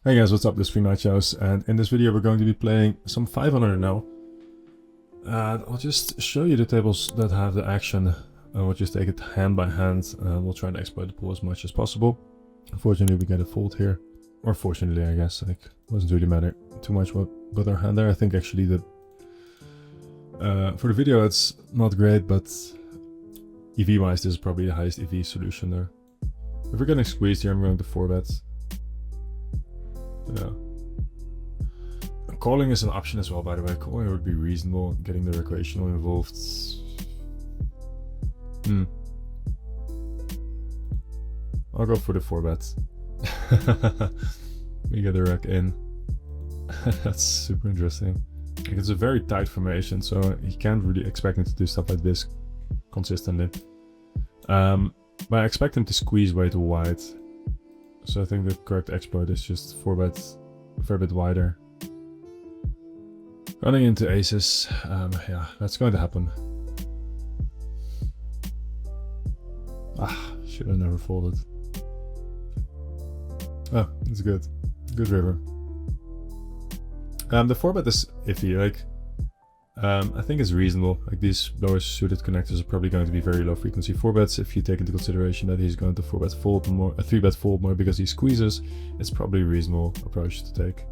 Hey guys, what's up? This is Nachos, and in this video we're going to be playing some 500 now. And I'll just show you the tables that have the action. We'll just take it hand by hand, and we'll try to exploit the pool as much as possible. Unfortunately, we get a fold here. Or fortunately, I guess. Like, doesn't really matter too much with our hand there. I think actually that for the video it's not great, but EV-wise this is probably the highest EV solution there. If we're getting squeezed here, I'm going to 4-bet. Yeah. Calling is an option as well, by the way. Calling would be reasonable, getting the recreational involved. I'll go for the 4-bet. We get the rec in. That's super interesting. Like, it's a very tight formation, so you can't really expect him to do stuff like this consistently. But I expect him to squeeze way too wide. So I think the correct exploit is just 4-bet a fair bit wider. Running into aces, yeah, that's going to happen. Should have never folded. Oh, it's good. Good river. The 4-bet is iffy, like, I think it's reasonable. Like, these lower suited connectors are probably going to be very low frequency 4-bets. If you take into consideration that he's going to 4-bet fold more, a 3-bet fold more because he squeezes, it's probably a reasonable approach to take.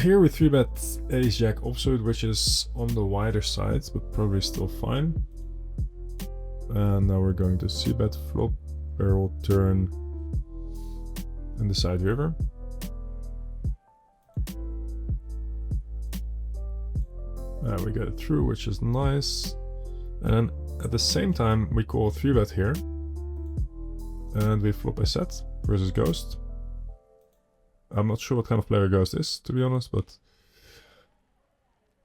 Here we 3-bet ace jack offsuit, which is on the wider side, but probably still fine. And now we're going to c-bet flop, barrel turn, and the side river. We get it through, which is nice. And at the same time, we call 3-bet here. And we flop a set versus ghost. I'm not sure what kind of player ghost is, to be honest, but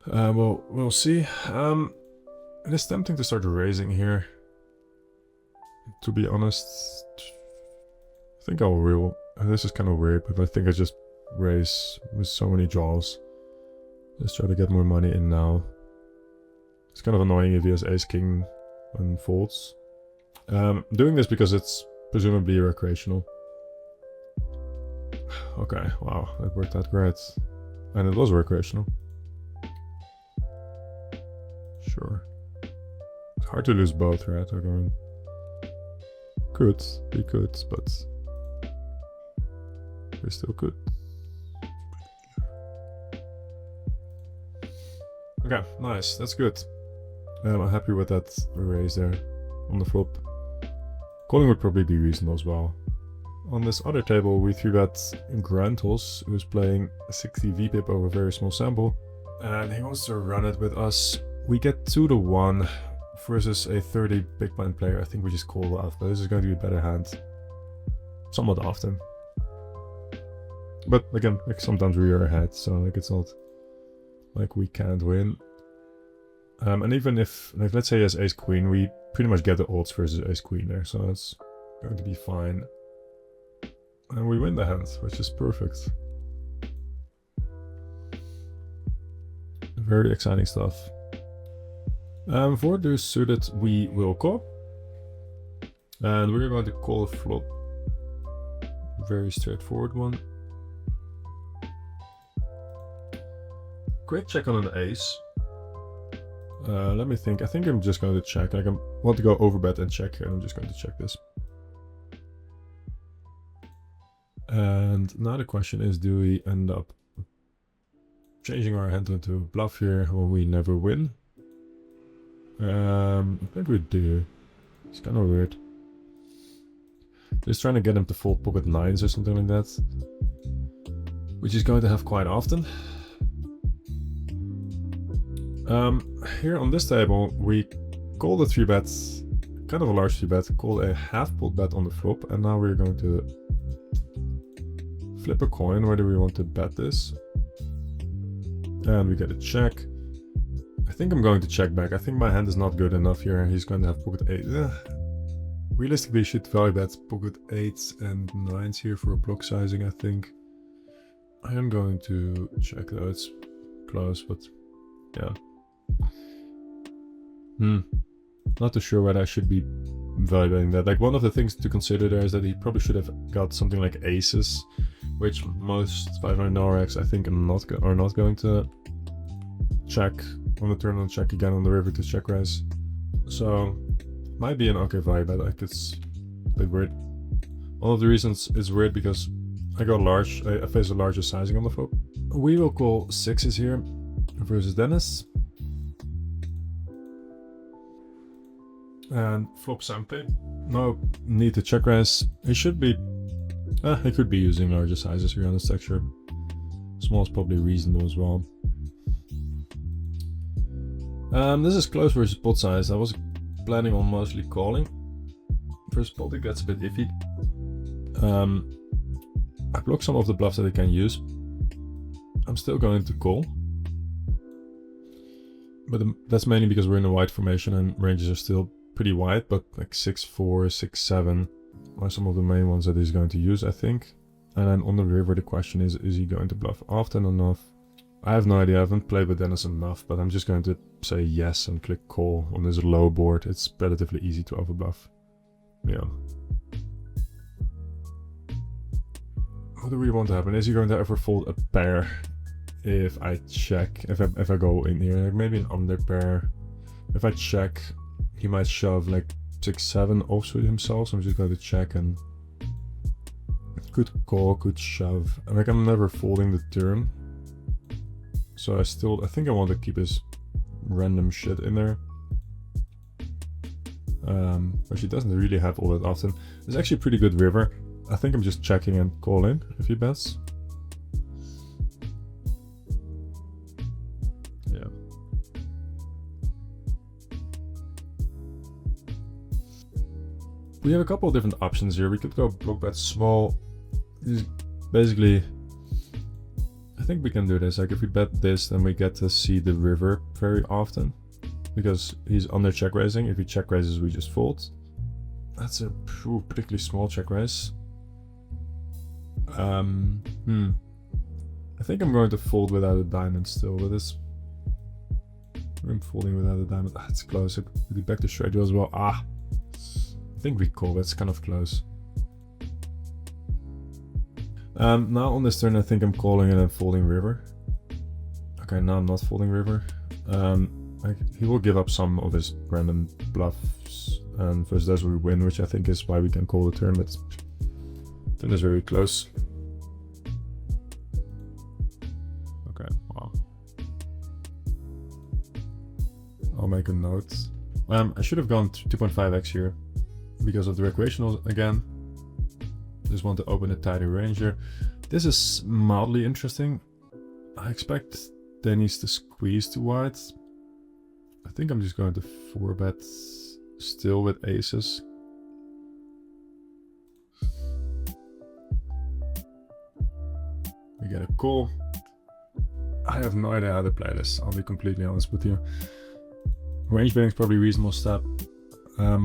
we'll see. It is tempting to start raising here. To be honest, I think I'll reel. This is kind of weird, but I think I just raise with so many draws. Let's try to get more money in now. It's kind of annoying if he has ace-king and folds. Doing this because it's presumably recreational. Okay, wow, that worked out great. And it was recreational. Sure. It's hard to lose both, right? I mean, we could, but we still could. Okay, nice, that's good. I'm happy with that raise there on the flop. Calling would probably be reasonable as well. On this other table, we 3-bet Grantos, who's playing a 60 VPIP over a very small sample. And he wants to run it with us. We get 2-1 versus a 30 big blind player. I think we just call off, but this is going to be a better hand. Somewhat often. But again, like, sometimes we are ahead, so like, it's not like we can't win. And even if, like, let's say he has ace-queen, we pretty much get the odds versus ace-queen there, so that's going to be fine. And we win the hand, which is perfect. Very exciting stuff. For the suited, we will call. And we're going to call a flop. Very straightforward one. Quick check on an ace. Let me think. I think I'm just going to check. Like, I want to go overbet and check here, and I'm just going to check this. And now the question is, do we end up changing our hand into bluff here when we never win? I think we do. It's kind of weird. Just trying to get him to fold pocket nines or something like that, which he's going to have quite often. Here on this table, we call the 3-bets, kind of a large 3-bet, call a half-pot bet on the flop, and now we're going to flip a coin. Where do we want to bet this? And we get a check. I think I'm going to check back. I think my hand is not good enough here. He's going to have pocket 8. Realistically, you should value bet pocket 8s and 9s here for a block sizing, I think. I am going to check though. It's close, but yeah. Not too sure whether I should be evaluating that. Like, one of the things to consider there is that he probably should have got something like aces which most 500 RX I think are not going to check on the turn and check again on the river to check raise. So might be an okay value, but like it's a bit weird. One of the reasons it's weird because I face a larger sizing on the flop. We will call 6s here versus Dennis. And flop Sampe. No need to check raise. He should be. He could be using larger sizes here on this texture. Small is probably reasonable as well. This is close versus pot size. I was planning on mostly calling. First pot, it gets a bit iffy. I block some of the bluffs that I can use. I'm still going to call. But that's mainly because we're in a wide formation and ranges are still pretty wide, but like 6-4, 6-7 are some of the main ones that he's going to use, I think. And then on the river, the question is he going to bluff often enough? I have no idea, I haven't played with Dennis enough, but I'm just going to say yes and click call on this low board. It's relatively easy to overbluff. Yeah. What do we want to happen? Is he going to ever fold a pair if I check, if I go in here, like maybe an under pair? If I check, he might shove like 6-7 offsuit himself, so I'm just going to check and could call, could shove. And like I'm never folding the turn. So I think I want to keep his random shit in there. But she doesn't really have all that often. It's actually a pretty good river. I think I'm just checking and calling if he bets. Yeah. We have a couple of different options here. We could go block bet small. Basically, I think we can do this. Like if we bet this, then we get to see the river very often. Because he's under check raising. If he check raises, we just fold. That's a particularly small check raise. I think I'm going to fold without a diamond still with this. I'm folding without a diamond. It's close. It back to straight as well. I think we call. That's kind of close. Now on this turn, I think I'm calling and then folding river. Okay, now I'm not folding river. He will give up some of his random bluffs, and first that's where we win, which I think is why we can call the turn. But turn is very close. Okay, wow. I'll make a note. I should have gone 2.5x here because of the recreational again. Just want to open a tighter range here. This is mildly interesting. I expect Denny's to squeeze too wide. I think I'm just going to 4-bet still with aces. We get a call. I have no idea how to play this, I'll be completely honest with you. Range betting is probably a reasonable step. I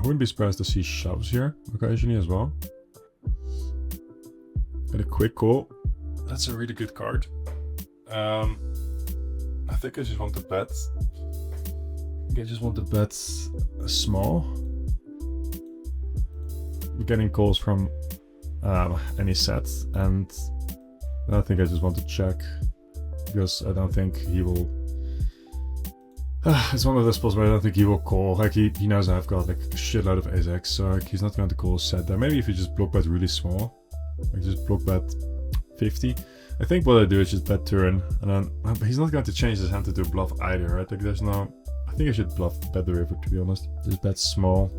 wouldn't be surprised to see shoves here occasionally as well. Get a quick call. That's a really good card. I think I just want to bet. I just want to bet small. We're getting calls from any set, and I think I just want to check because I don't think he will. It's one of those spots where I don't think he will call. Like he knows I've got like a shitload of ace-x, so like, he's not going to call a set there. Maybe if you just block bet really small, like just block bet 50. I think what I do is just bet turn, and then he's not going to change his hand to do bluff either, right? Like there's no. I think I should bet the river, to be honest. Just bet small.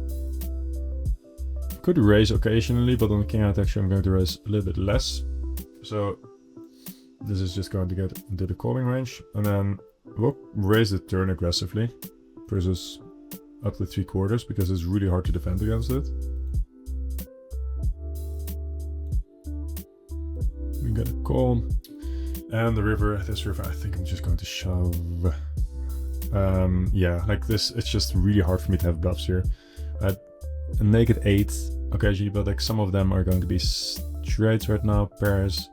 Could raise occasionally, but on the king out actually I'm going to raise a little bit less. So this is just going to get into the calling range, and then we'll raise the turn aggressively versus up to 3/4 because it's really hard to defend against it. We got a call, and the river. This river, I think I'm just going to shove. Yeah, like this, it's just really hard for me to have bluffs here. A naked 8 occasionally, but like some of them are going to be straights right now, pairs.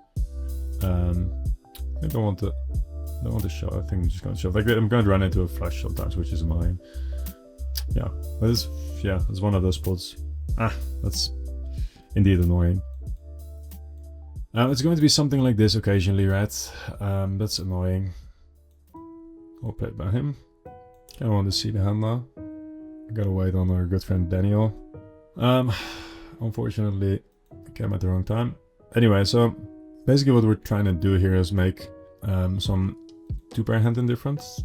I don't want to shove. I think I'm just going to shove. Like I'm going to run into a flush sometimes, which is annoying. Yeah, it's one of those spots. That's indeed annoying. It's going to be something like this occasionally, right? That's annoying. I'll play it by him. I want to see the hand now. I gotta wait on our good friend Daniel. Unfortunately, I came at the wrong time. Anyway, so basically what we're trying to do here is make some two-pair hand indifference.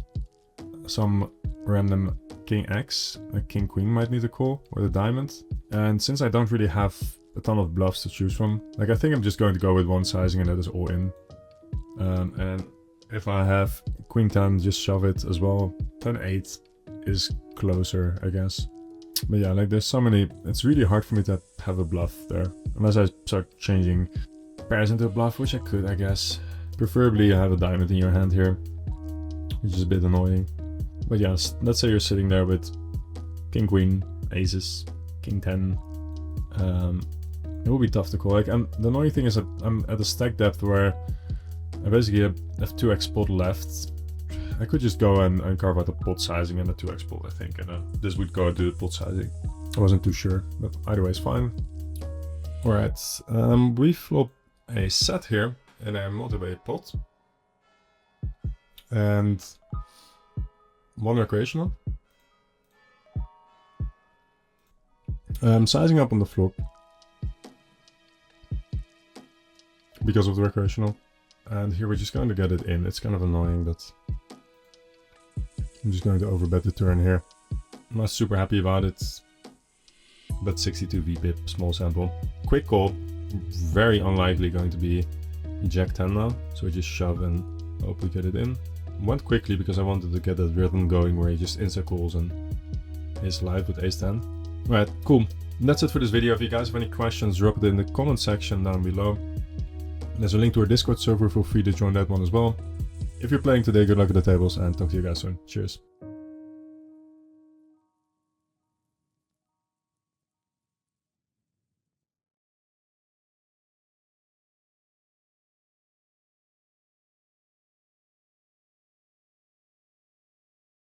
Some random king X, a king queen might need a call, or the diamond. And since I don't really have a ton of bluffs to choose from, like I think I'm just going to go with one sizing and that is all in. And if I have queen 10, just shove it as well. 10-8 is closer, I guess. But yeah, like there's so many, it's really hard for me to have a bluff there. Unless I start changing pairs into a bluff, which I could, I guess. Preferably you have a diamond in your hand here, which is a bit annoying. But yes, let's say you're sitting there with king, queen, aces, king 10. It will be tough to call. Like, the annoying thing is that I'm at a stack depth where I basically have 2x pot left. I could just go and carve out a pot sizing and a 2x pot, I think, and this would go to the pot sizing. I wasn't too sure, but either way is fine. Alright, we flop a set here in a multi-way pot. And one recreational. Sizing up on the flop because of the recreational. And here we're just going to get it in. It's kind of annoying, but I'm just going to overbet the turn here. I'm not super happy about it. Bet 62 VPip, small sample. Quick call. Very unlikely going to be Jack 10 now. So we just shove and hope we get it in. Went quickly because I wanted to get that rhythm going where he just insta calls and is live with ace 10. Alright, cool. That's it for this video. If you guys have any questions, drop it in the comment section down below. There's a link to our Discord server, feel free to join that one as well. If you're playing today, good luck at the tables and talk to you guys soon. Cheers.